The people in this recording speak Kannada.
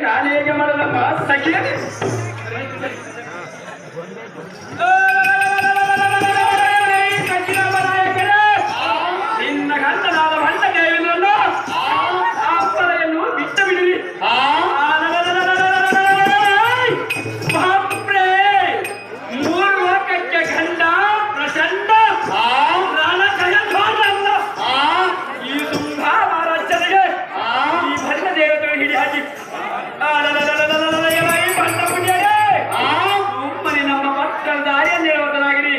ನಾನು ಹೇಗೆ ಮಾಡಲಮ್ಮ ಸಖಿಯೇ ನಿನ್ನ ಗಂಡನಾದ ಭಂಡ ದೇವಿನನ್ನು ಅಪ್ಪಳೆಯನ್ನು ಬಿಟ್ಟು ಬಿಡಿರಿ. ಮೂರು ಲೋಕಕ್ಕೆ ಗಂಡ ಪ್ರಚಂಡ ರಣಕಯಲ್ಲ ಈ ತುಂಬಾ ಮಹಾರಾಜನಿಗೆ ಈ ಭಂಡ ದೇವತೆಗಳು ಹಿಡಿ ಹಾಕಿ ಸುಮ್ಮನೆ ನಮ್ಮ ಪತ್ರ ದಾರಿಯನ್ನೇಳುವುದರಾಗಿರಿ.